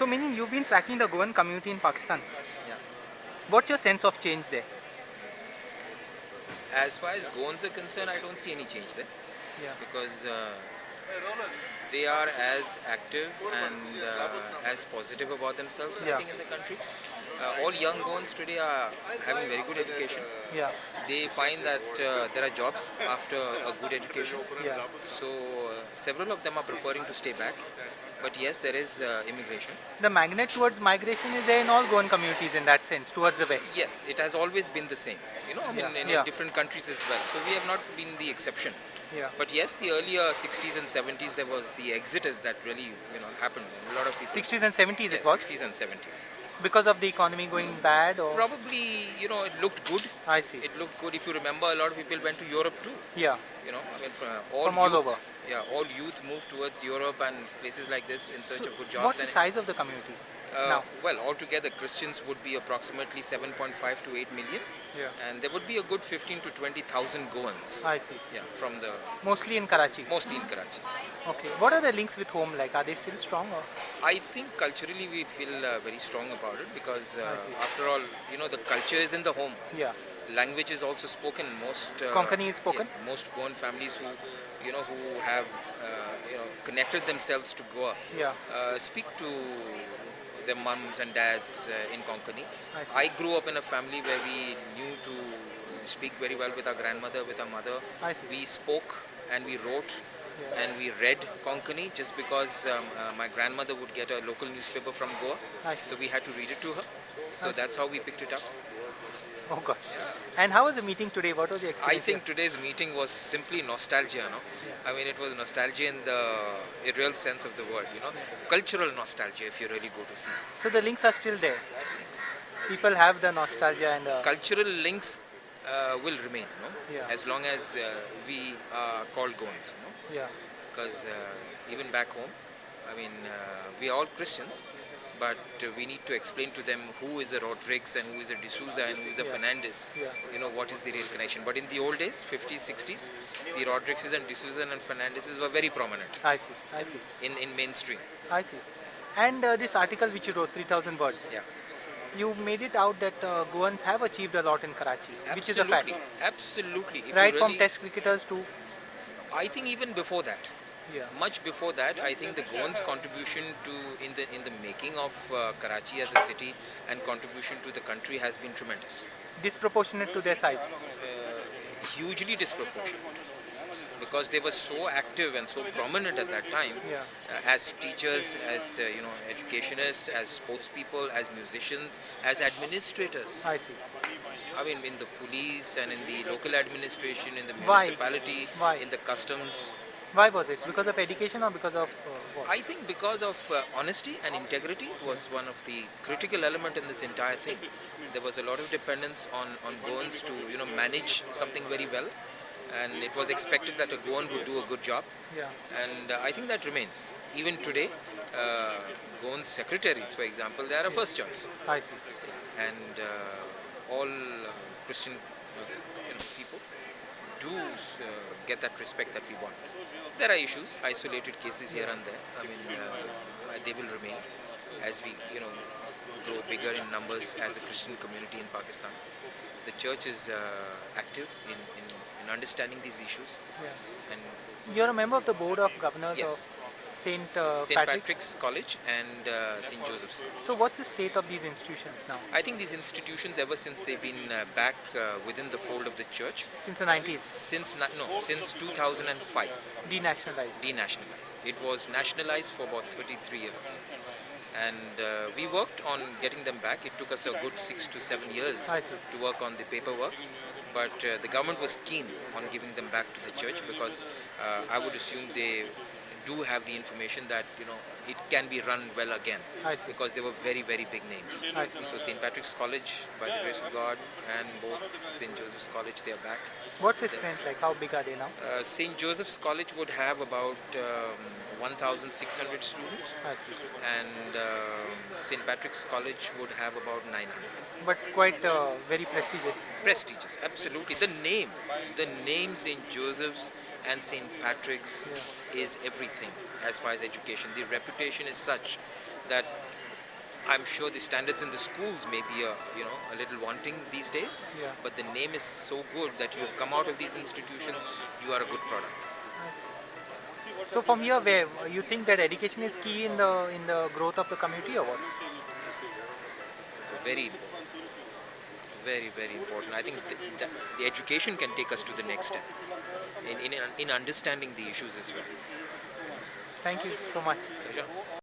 So, meaning you've been tracking the Goan community in Pakistan. Yeah. What's your sense of change there? As far as Goans are concerned, I don't see any change there Yeah. because they are as active and as positive about themselves, I Yeah. think, in the country. All young Goans today are having very good education. Yeah. They find that there are jobs after a good education. Yeah. So several of them are preferring to stay back. But yes, there is immigration. The magnet towards migration is there in all Goan communities in that sense, towards the west. Yes, it has always been the same. I mean, Yeah. in Yeah. different countries as well. So we have not been the exception. Yeah. But yes, the earlier 60s and 70s, there was the exodus that really, happened. And a lot of people. 60s and 70s Yes, it was? 60s and 70s. Because of the economy going bad or? Probably, it looked good. I see. It looked good. If you remember, a lot of people went to Europe too. Yeah. I mean, From all youth, over. yeah, all youth moved towards Europe and places like this in search of good jobs. What's the size of the community now? Well, altogether, Christians would be approximately 7.5 to 8 million, Yeah. and there would be a good 15 to 20,000 Goans. I see. Yeah, Mostly in Karachi. mostly in Karachi. Okay. What are the links with home like? Are they still strong or? I think culturally we feel very strong about it because, I see. after all, the culture is in the home. Yeah. Language is also spoken. Most Konkani is spoken? Yeah, most Goan families who have connected themselves to Goa Yeah. speak to their mums and dads in Konkani. I see. I grew up in a family where we knew to speak very well with our grandmother, with our mother. I see. We spoke and we wrote Yeah. and we read Konkani just because my grandmother would get a local newspaper from Goa. I see. So we had to read it to her. So I see. that's how we picked it up. Oh gosh. And how was the meeting today? What was the I experience? think today's meeting was simply nostalgia, no? Yeah. I mean, it was nostalgia in the real sense of the word, cultural nostalgia if you really go to see. So the links are still there. People have the nostalgia and Cultural links will remain, no? Yeah. As long as we are called Goans, no? yeah. Because even back home, I mean, we are all Christians, but we need to explain to them who is a Rodrigues and who is a D'Souza and who is a Yeah. Fernandez. Yeah. What is the real connection. But in the old days, 50s, 60s, the Rodrigues and D'Souza and Fernandezes were very prominent I see. I see. in mainstream. I see. And this article which you wrote, 3,000 words. Yeah. You made it out that Goans have achieved a lot in Karachi, which is a fact. Absolutely. If you Right from really- test cricketers to I think even before that, yeah. much before that, I think the Goans' contribution in the making of Karachi as a city and contribution to the country has been tremendous, disproportionate to their size. hugely disproportionate, because they were so active and so prominent at that time, Yeah. as teachers, as educationists, as sports people, as musicians, as administrators. I see. I mean, in the police and in the local administration, in the Why? municipality, Why? in the customs. Why was it? Because of education or because of what? I think because of honesty and integrity was one of the critical element in this entire thing. There was a lot of dependence on Goans to manage something very well, and it was expected that a Goan would do a good job, Yeah. and I think that remains. Even today, Goans secretaries, for example, they are a first choice, I see. and all Christian people do get that respect that we want. There are issues, isolated cases here and there. I mean, they will remain as we, grow bigger in numbers as a Christian community in Pakistan. The church is active in understanding these issues, Yeah. and You're a member of the board of governors yes, of Saint St. Patrick's. Patrick's College and St. Joseph's College. So what's the state of these institutions now? I think these institutions, ever since they've been back within the fold of the church, Since the 90s, since 2005, denationalized. denationalized. It was nationalized for about 33 years. And we worked on getting them back. It took us a good 6 to 7 years I see. to work on the paperwork. But the government was keen on giving them back to the church because I would assume they do have the information that it can be run well again, I see. because they were very, very big names. I see. So St. Patrick's College, by the grace of God, and both St. Joseph's College, they are back. What's its strength like? How big are they now? St. Joseph's College would have about 1,600 students, I see. and St. Patrick's College would have about 900. But quite very prestigious. Prestigious, absolutely. The name St. Joseph's and St. Patrick's Yeah. is everything as far as education. The reputation is such that I'm sure the standards in the schools may be a little wanting these days, Yeah. but the name is so good that you have come out of these institutions, you are a good product. So from here, where you think that education is key in the growth of the community or what? Very important. Very, very important. I think the education can take us to the next step in understanding the issues as well. Thank you so much. Pleasure.